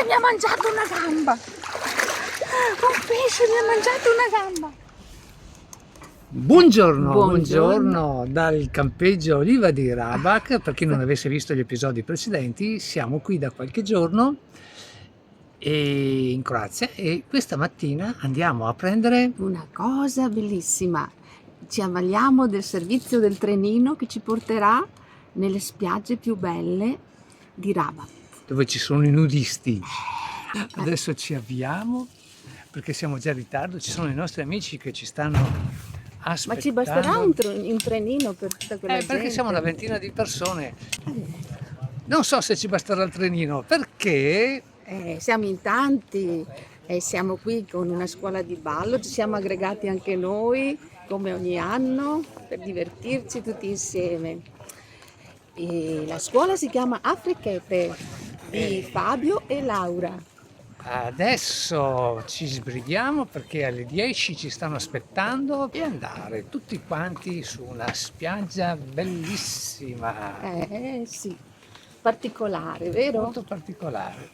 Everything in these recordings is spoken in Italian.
mi ha mangiato una gamba! Un pesce mi ha mangiato una gamba! Buongiorno, Buongiorno. buongiorno dal campeggio Oliva di Rabac. Per chi non avesse visto gli episodi precedenti, siamo qui da qualche giorno in Croazia e questa mattina andiamo a prendere Una cosa bellissima! Ci avvaliamo del servizio del trenino che ci porterà nelle spiagge più belle di Rabat. dove ci sono i nudisti. Adesso ci avviamo perché siamo già in ritardo, ci sono i nostri amici che ci stanno aspettando. Ma ci basterà un trenino per tutta quella gente? Perché siamo una ventina di persone. Non so se ci basterà il trenino, perché Siamo in tanti e siamo qui con una scuola di ballo, ci siamo aggregati anche noi come ogni anno per divertirci tutti insieme. E la scuola si chiama Africhete di Fabio e Laura. adesso ci sbrighiamo perché alle 10 ci stanno aspettando e andare tutti quanti su una spiaggia bellissima, Sì, particolare, vero? molto particolare.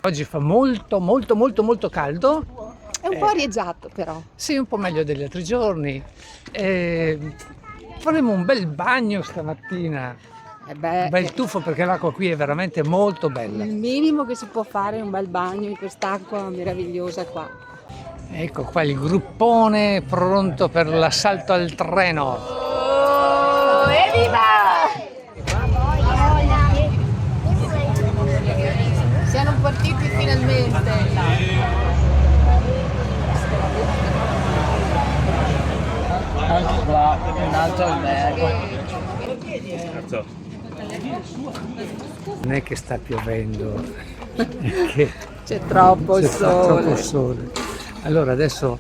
Oggi fa molto molto molto molto caldo. È un po' arieggiato però. Sì, un po' meglio degli altri giorni. Faremo un bel bagno stamattina, un bel tuffo perché l'acqua qui è veramente molto bella. Il minimo che si può fare è un bel bagno in quest'acqua meravigliosa qua. Ecco qua il gruppone pronto per l'assalto al treno. Oh, evviva! Siamo partiti finalmente. Un altro albergo. Non è che sta piovendo, è che C'è troppo c'è troppo sole. Allora adesso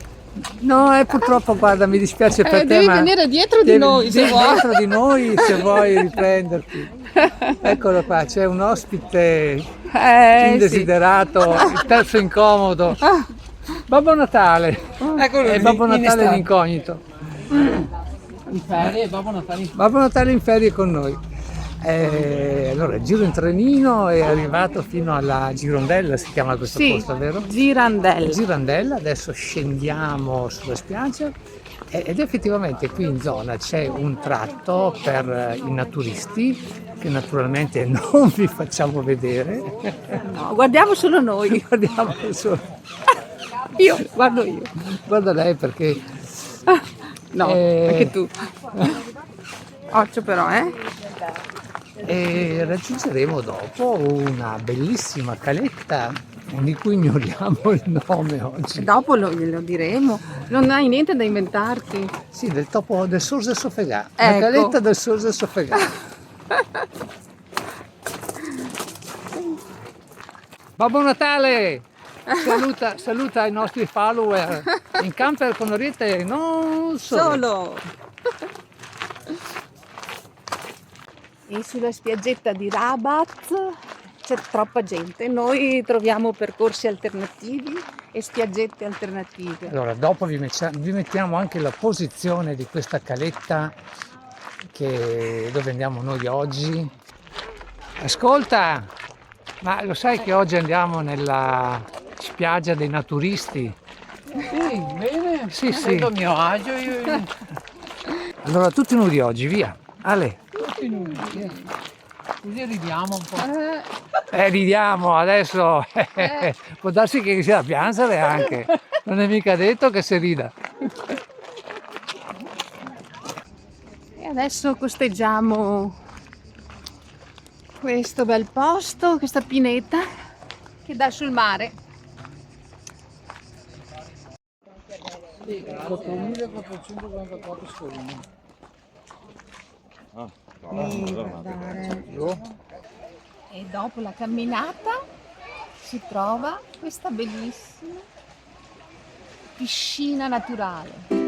no, purtroppo guarda, mi dispiace per te, devi ma venire dietro di noi, se vuoi. dietro di noi se vuoi riprenderti. Eccolo qua, c'è un ospite indesiderato, il terzo incomodo. Babbo Natale. Eccolo È lì, Babbo in Natale estate. l'incognito. In ferie, Babbo Natale. Babbo Natale in ferie con noi. Allora, il giro in trenino è arrivato fino alla Girondella, si chiama questo posto, vero? Girandella. Girandella, adesso scendiamo sulla spiaggia ed effettivamente qui in zona c'è un tratto per i naturisti che naturalmente non vi facciamo vedere. No, guardiamo solo noi. Guardiamo solo. Guardo io. Guarda lei perché No, anche tu. Occhio però, e raggiungeremo dopo una bellissima caletta di cui ignoriamo il nome oggi. Dopo glielo diremo. Non hai niente da inventarti. Sì, del topo del Sorge Sofegà, la Ecco. caletta del Sorge Sofegà. Babbo Natale! Saluta i nostri follower in camper con Orietta e non solo. E sulla spiaggetta di Rabat c'è troppa gente. Noi troviamo percorsi alternativi e spiaggette alternative. Allora, dopo vi mettiamo anche la posizione di questa caletta dove andiamo noi oggi. Ascolta, ma lo sai che oggi andiamo nella spiaggia dei naturisti? Sì, bene. Sì, sì. Prendo il mio agio, io Allora, tutti nudi oggi, via. Ale. tutti nudi. Così ridiamo un po'. Ridiamo adesso. Può darsi che sia da piangere anche. Non è mica detto che si rida. E adesso costeggiamo questo bel posto, questa pineta che dà sul mare. 4.444 sterline. E dopo la camminata si trova questa bellissima piscina naturale.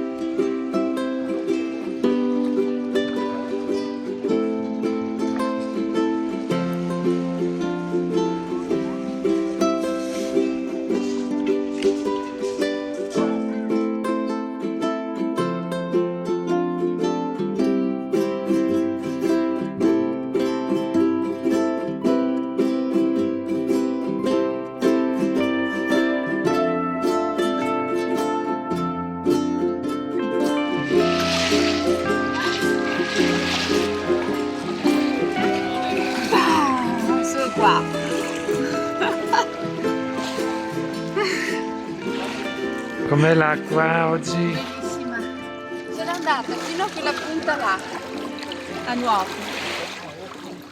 Com'è l'acqua oggi? Bellissima. Se n'è andata fino a quella punta là, a nuoto.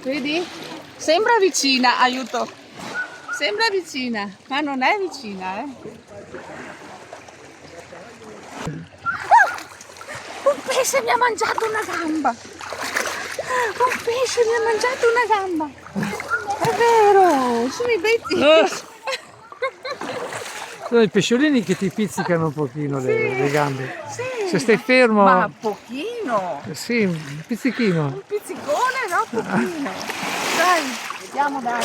Vedi? Sembra vicina, aiuto. Sembra vicina, ma non è vicina, eh. Un pesce mi ha mangiato una gamba. Un pesce mi ha mangiato una gamba. È vero, sono i bei Sono i pesciolini che ti pizzicano un pochino le gambe. Sì. Se stai fermo, Ma pochino. sì, un pizzichino. Un pizzicone, no? Pochino. Dai, vediamo dai.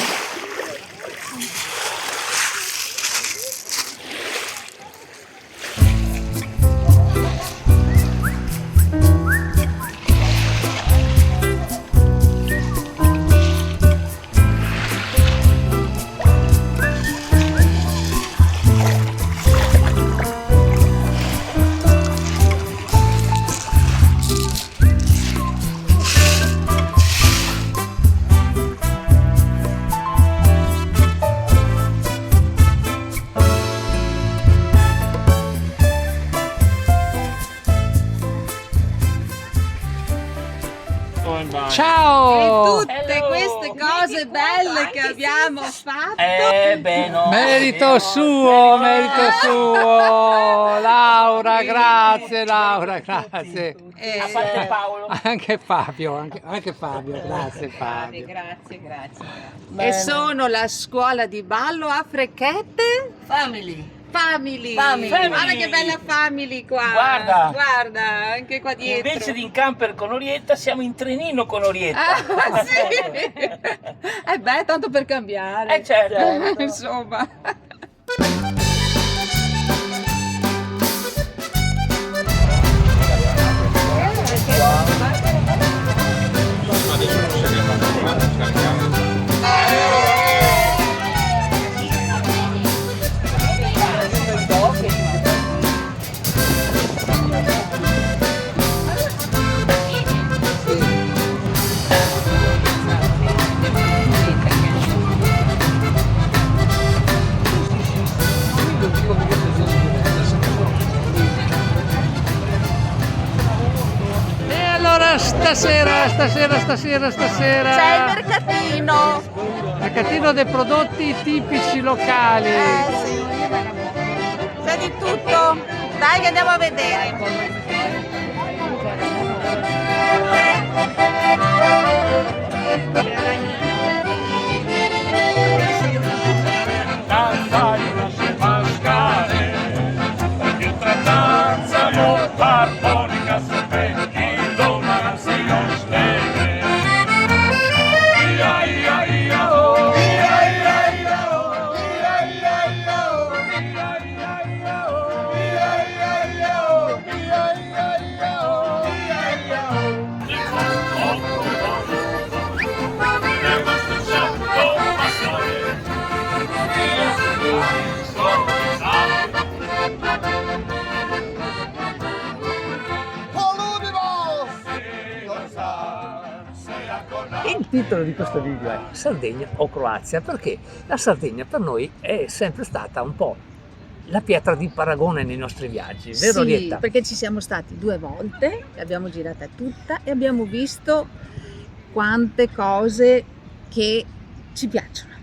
Ciao! E tutte queste cose belle che abbiamo fatto. Beh, no. Merito suo, merito suo! Laura, grazie Laura, grazie. E, A parte Paolo. Anche Fabio, anche Fabio, grazie Fabio. grazie. E sono la scuola di ballo a Frecchette Family. Family. Family. Guarda che bella family qua. Guarda, anche qua dietro. Invece di in camper con Orietta siamo in trenino con Orietta. Ah, sì. Beh, tanto per cambiare. Certo. Insomma. E allora stasera C'è il mercatino. mercatino dei prodotti tipici locali. Sì. C'è di tutto. Dai che andiamo a vedere. Cantarina se mascare, perché trattanza molto armonica se vedi donna si ostene. Ia ia ia oh, ia ia ia oh, ia ia ia oh, ia ia ia oh, ia ia ia oh, ia ia ia oh, ia ia oh. E questo santo pastore Il titolo di questo video è Sardegna o Croazia, perché la Sardegna per noi è sempre stata un po' la pietra di paragone nei nostri viaggi, vero Sì, Orietta? perché ci siamo stati 2 volte, l'abbiamo girata tutta e abbiamo visto quante cose che ci piacciono.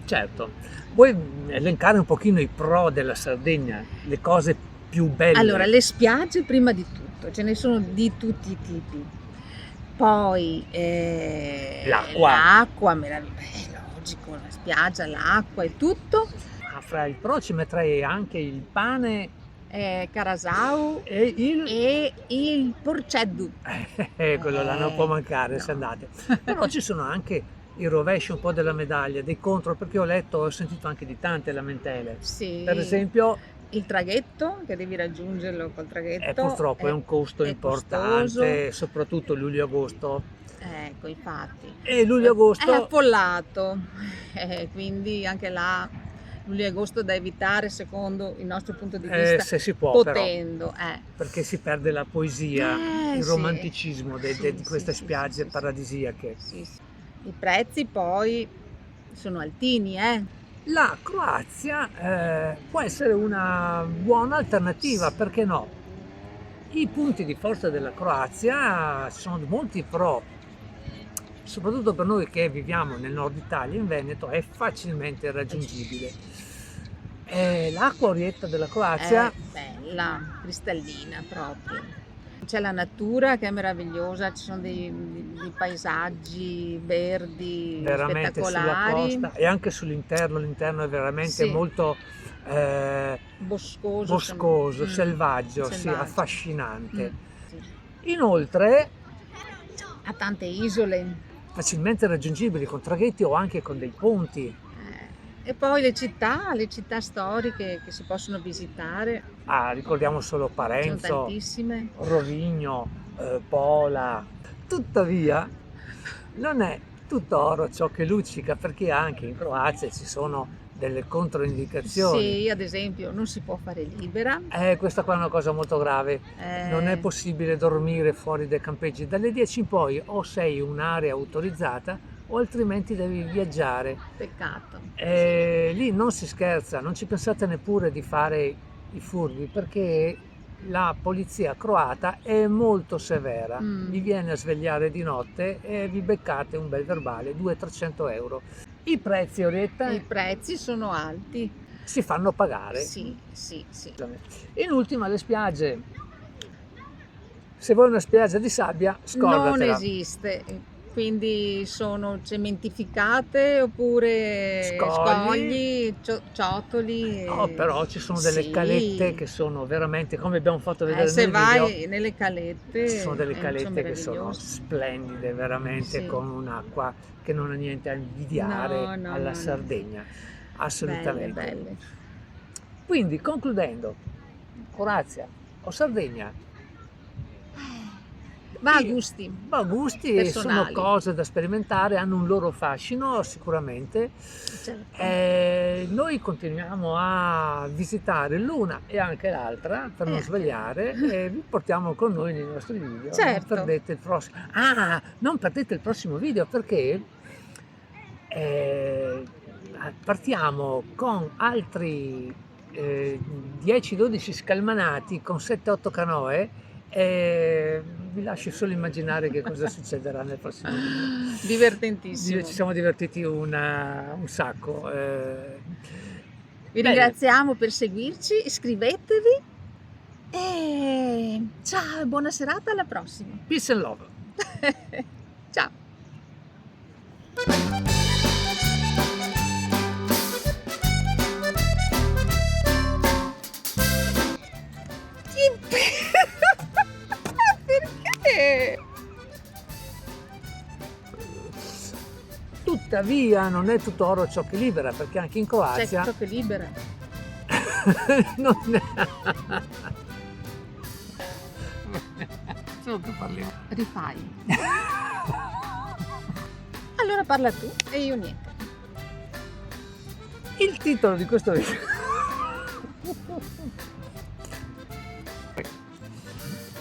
Certo. Vuoi elencare un pochino i pro della Sardegna, le cose più belle? Allora, le spiagge prima di tutto, ce ne sono di tutti i tipi. Poi l'acqua meravigliosa, logico, la spiaggia, l'acqua e tutto. Ah, fra il pro ci metterei anche il pane Carasau e il porceddu. quello là non può mancare no. se andate. Però ci sono anche i rovesci un po' della medaglia, dei contro, perché ho sentito anche di tante lamentele. Sì. Per esempio, Il traghetto, che devi raggiungerlo col traghetto. purtroppo è un costo è importante, costoso. soprattutto luglio-agosto. Ecco, infatti. E luglio-agosto È affollato, quindi anche là luglio e agosto da evitare secondo il nostro punto di vista, se si può, potendo. perché si perde la poesia, il sì. romanticismo di Sì, queste sì, spiagge sì, paradisiache. Sì, sì. I prezzi poi sono altini, la Croazia può essere una buona alternativa, perché no? I punti di forza della Croazia sono molti pro, soprattutto per noi che viviamo nel nord Italia, in Veneto, è facilmente raggiungibile. L'acqua orietta della Croazia È bella, cristallina proprio. C'è la natura che è meravigliosa, ci sono dei paesaggi verdi veramente sulla spettacolari, costa e anche sull'interno, l'interno è veramente Sì. molto boscoso, boscoso, Mm, selvaggio, sì, selvaggio. affascinante. Sì. Inoltre Ha tante isole. facilmente raggiungibili con traghetti o anche con dei ponti. E poi le città storiche che si possono visitare, Ricordiamo solo sono Parenzo, tantissime. Rovigno, Pola. Tuttavia non è tutto oro ciò che luccica, perché anche in Croazia ci sono delle controindicazioni. Sì, ad esempio, non si può fare libera. Questa qua è una cosa molto grave. Non è possibile dormire fuori dai campeggi dalle 10 in poi, o sei in un'area autorizzata o altrimenti devi viaggiare. Peccato. Lì non si scherza, non ci pensate neppure di fare i furbi, perché la polizia croata è molto severa, vi viene a svegliare di notte e vi beccate un bel verbale, 200-300 euro. I prezzi, Orietta, I prezzi sono alti. si fanno pagare. Sì. In ultima, le spiagge. Se vuoi una spiaggia di sabbia, scordatela. Non esiste, quindi sono cementificate oppure Scogli. ciotoli. No, però ci sono delle Sì. calette che sono veramente, come abbiamo fatto vedere Se nel vai video, nelle calette, ci sono delle calette che sono meravigliose. splendide, veramente, Sì. con un'acqua che non ha niente a invidiare No, alla no. Sardegna, assolutamente. Belle. Quindi, concludendo, Croazia o Sardegna, Va a Io- gusti. ma gusti, Personali. sono cose da sperimentare, hanno un loro fascino sicuramente. Certo. Noi continuiamo a visitare l'una e anche l'altra per non svegliare, e vi portiamo con noi nei nostri video. Certo. Non perdete il prossimo. Non perdete il prossimo video, perché partiamo con altri 10-12 scalmanati con 7-8 canoe. Vi lascio solo immaginare che cosa succederà nel prossimo video. Divertentissimo. Ci siamo divertiti un sacco. Vi ringraziamo per seguirci, iscrivetevi e ciao e buona serata, alla prossima. Peace and love. Ciao. Perché? Tuttavia non è tutto oro ciò che libera, perché anche in C'è Croazia ciò che libera. non solo che parliamo. Rifai. Allora parla tu e io niente. Il titolo di questo video.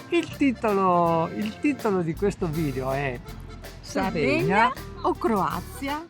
Il titolo di questo video è Sardegna o Croazia?